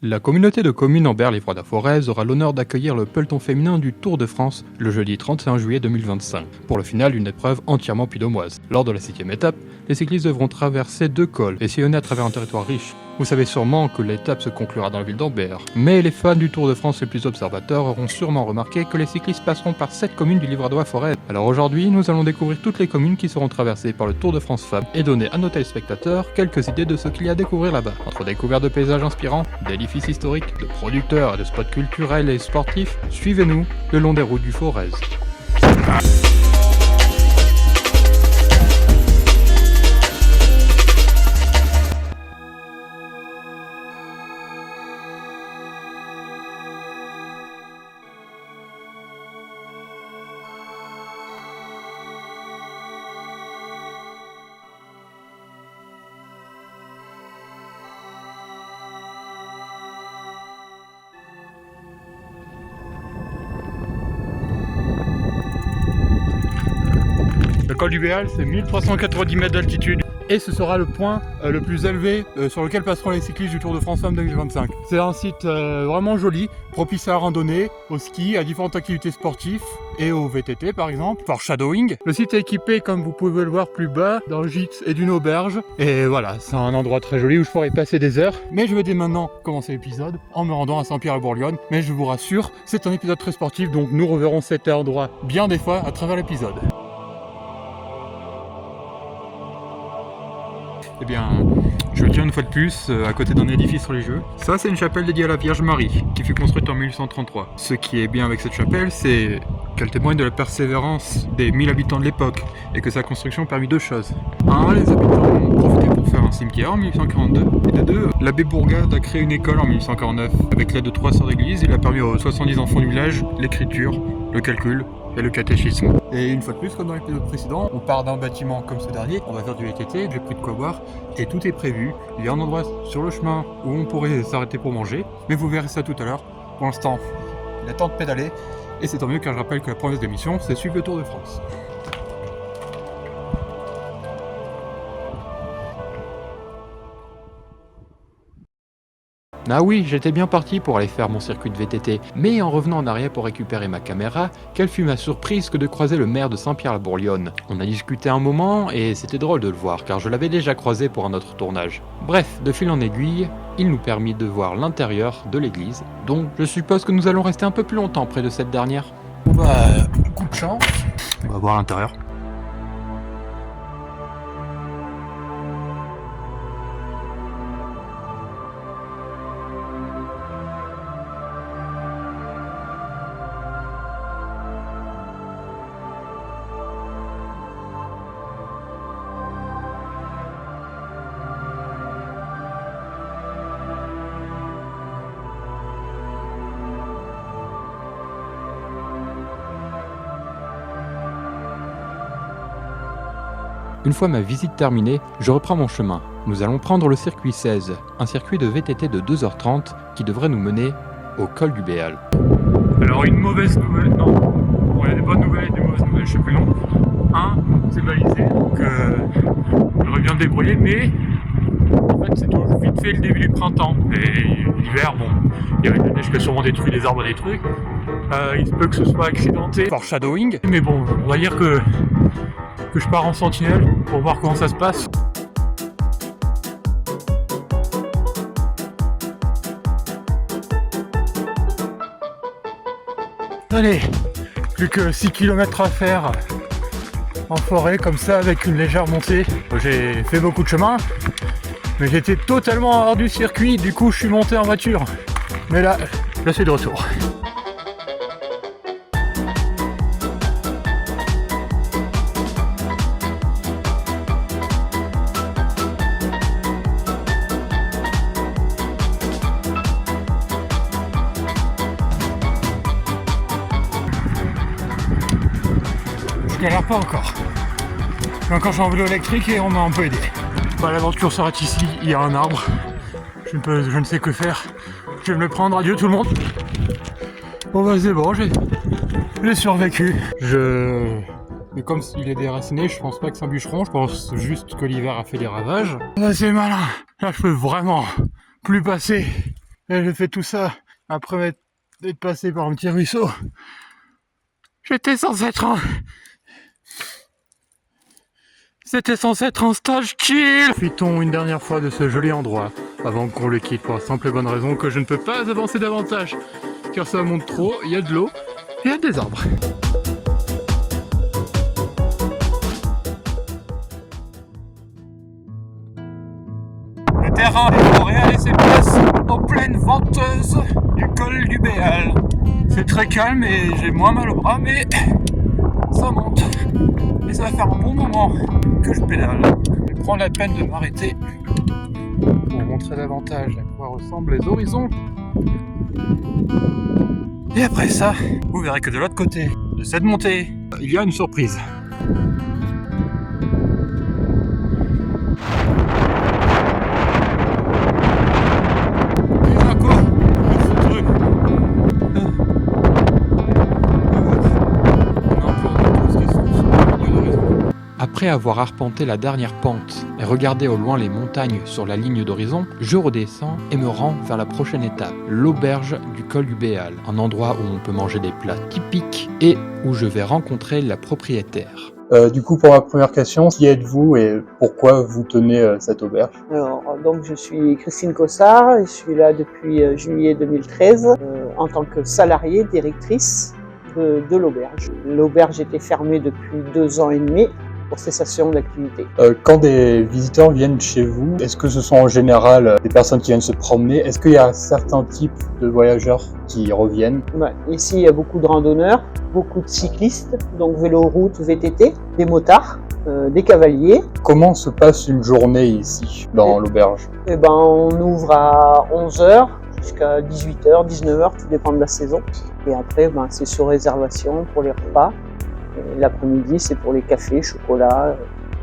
La communauté de communes Ambert-les-Froids-de-Forez aura l'honneur d'accueillir le peloton féminin du Tour de France le jeudi 31 juillet 2025. Pour le final, une épreuve entièrement puy-de-dômoise. Lors de la 6e étape, les cyclistes devront traverser 2 cols et sillonner à travers un territoire riche. Vous savez sûrement que l'étape se conclura dans la ville d'Ambert. Mais les fans du Tour de France les plus observateurs auront sûrement remarqué que les cyclistes passeront par 7 communes du Livradois-Forez. Alors aujourd'hui, nous allons découvrir toutes les communes qui seront traversées par le Tour de France Femmes et donner à nos téléspectateurs quelques idées de ce qu'il y a à découvrir là-bas. Entre découvertes de paysages inspirants, d'édifices historiques, de producteurs et de spots culturels et sportifs, suivez-nous le long des routes du Forez. Le col du Béal, c'est 1390 mètres d'altitude et ce sera le point le plus élevé sur lequel passeront les cyclistes du Tour de France Femmes 2025. C'est un site vraiment joli, propice à la randonnée, au ski, à différentes activités sportives et au VTT par exemple, par shadowing. Le site est équipé, comme vous pouvez le voir plus bas, d'un gîte et d'une auberge. Et voilà, c'est un endroit très joli où je pourrais passer des heures. Mais je vais dès maintenant commencer l'épisode en me rendant à Saint-Pierre-le-Bourguignon. Mais je vous rassure, c'est un épisode très sportif, donc nous reverrons cet endroit bien des fois à travers l'épisode. Eh bien, je tiens une fois de plus à côté d'un édifice religieux. Ça, c'est une chapelle dédiée à la Vierge Marie, qui fut construite en 1833. Ce qui est bien avec cette chapelle, c'est qu'elle témoigne de la persévérance des 1000 habitants de l'époque, et que sa construction permit 2 choses. 1, les habitants ont profité pour faire un cimetière en 1842, et de 2, l'abbé Bourgade a créé une école en 1849. Avec l'aide de 3 sœurs d'église, il a permis aux 70 enfants du village l'écriture, le calcul et le catéchisme. Et une fois de plus, comme dans l'épisode précédent, on part d'un bâtiment comme ce dernier, on va faire du VTT, j'ai pris de quoi boire, et tout est prévu. Il y a un endroit sur le chemin où on pourrait s'arrêter pour manger, mais vous verrez ça tout à l'heure. Pour l'instant, il est temps de pédaler, et c'est tant mieux car je rappelle que la promesse de l'émission, c'est suivre le Tour de France. Ah oui, j'étais bien parti pour aller faire mon circuit de VTT, mais en revenant en arrière pour récupérer ma caméra, quelle fut ma surprise que de croiser le maire de Saint-Pierre-le-Bourguignon. On a discuté un moment et c'était drôle de le voir car je l'avais déjà croisé pour un autre tournage. Bref, de fil en aiguille, il nous permit de voir l'intérieur de l'église, donc je suppose que nous allons rester un peu plus longtemps près de cette dernière. Coup de chance, on va voir l'intérieur. Une fois ma visite terminée, je reprends mon chemin. Nous allons prendre le circuit 16, un circuit de VTT de 2h30 qui devrait nous mener au col du Béal. Alors une mauvaise nouvelle, non, bon, il y a des bonnes nouvelles et des mauvaises nouvelles, je sais plus non. 1, c'est balisé, donc j'aurais bien me débrouiller, mais en fait c'est toujours vite fait le début du printemps. Et l'hiver, bon, il y avait de la neige qui a sûrement détruit des arbres et des trucs. Il se peut que ce soit accidenté par shadowing, mais bon, on va dire que je pars en sentinelle pour voir comment ça se passe. Allez, plus que 6 km à faire en forêt comme ça avec une légère montée. J'ai fait beaucoup de chemin, mais j'étais totalement hors du circuit, du coup je suis monté en voiture. Mais là c'est de retour. Je galère pas encore. J'ai encore en vélo électrique et on m'a un peu aidé. L'aventure s'arrête ici, il y a un arbre. Je ne sais que faire. Je vais me le prendre, adieu tout le monde. Bon c'est bon, j'ai survécu. Mais comme il est déraciné, je pense pas que c'est un bûcheron, je pense juste que l'hiver a fait des ravages. C'est malin. Là je peux vraiment plus passer Et j'ai fait tout ça après être passé par un petit ruisseau. C'était censé être un stage chill. Profitons une dernière fois de ce joli endroit avant qu'on le quitte pour la simple et bonne raison que je ne peux pas avancer davantage. Car ça monte trop, il y a de l'eau et il y a des arbres. Le terrain des forêts a laissé place aux plaines venteuses du col du Béal. C'est très calme et j'ai moins mal au bras, mais ça monte. Et ça va faire un bon moment que je pédale. Je prends la peine de m'arrêter pour montrer davantage à quoi ressemblent les horizons. Et après ça, vous verrez que de l'autre côté de cette montée, il y a une surprise. Après avoir arpenté la dernière pente et regardé au loin les montagnes sur la ligne d'horizon, je redescends et me rends vers la prochaine étape, l'auberge du col du Béal, un endroit où on peut manger des plats typiques et où je vais rencontrer la propriétaire. Du coup, pour ma première question, qui êtes-vous et pourquoi vous tenez cette auberge? Alors, donc je suis Christine Cossard et je suis là depuis juillet 2013 en tant que salariée directrice de l'auberge. L'auberge était fermée depuis 2 ans et demi pour cessation d'activité. Quand des visiteurs viennent chez vous, est-ce que ce sont en général des personnes qui viennent se promener? Est-ce qu'il y a certains types de voyageurs qui reviennent? Ouais, ici, il y a beaucoup de randonneurs, beaucoup de cyclistes, donc vélo-route, VTT, des motards, des cavaliers. Comment se passe une journée ici, dans l'auberge? Eh ben, on ouvre à 11h jusqu'à 18h, 19h, tout dépend de la saison. Et après, c'est sur réservation pour les repas. Et l'après-midi, c'est pour les cafés, chocolat,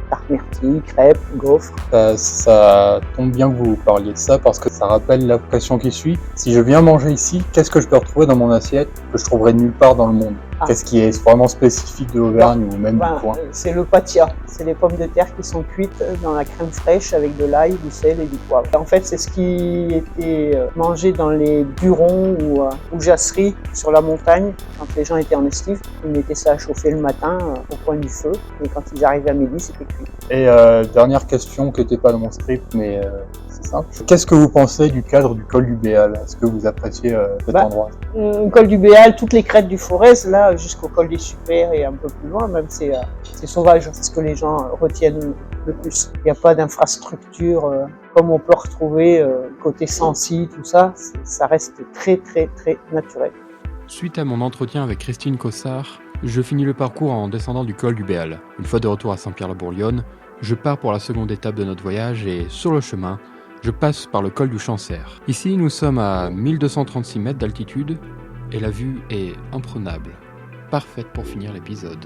tarte myrtille, crêpes, gaufres. Ça tombe bien que vous parliez de ça parce que ça rappelle la question qui suit. Si je viens manger ici, qu'est-ce que je peux retrouver dans mon assiette que je trouverais nulle part dans le monde? Qu'est-ce qui est vraiment spécifique de l'Auvergne ou même du coin? C'est le patia. C'est les pommes de terre qui sont cuites dans la crème fraîche avec de l'ail, du sel et du poivre. En fait, c'est ce qui était mangé dans les burons ou jasseries sur la montagne quand les gens étaient en estive. Ils mettaient ça à chauffer le matin au coin du feu et quand ils arrivaient à midi, c'était cuit. Et dernière question qui n'était pas dans mon script, mais c'est simple. Qu'est-ce que vous pensez du cadre du col du Béal? Est-ce que vous appréciez cet endroit? Col du Béal, toutes les crêtes du Forez, là, jusqu'au col des Super et un peu plus loin, même c'est sauvage, c'est ce que les gens retiennent le plus. Il n'y a pas d'infrastructure comme on peut retrouver côté Sancy, tout ça, ça reste très très très naturel. Suite à mon entretien avec Christine Cossard, je finis le parcours en descendant du col du Béal. Une fois de retour à Saint-Pierre-la-Bourguignonne, je pars pour la seconde étape de notre voyage et sur le chemin, je passe par le col du Chancer. Ici, nous sommes à 1236 mètres d'altitude et la vue est imprenable. Parfaite pour finir l'épisode.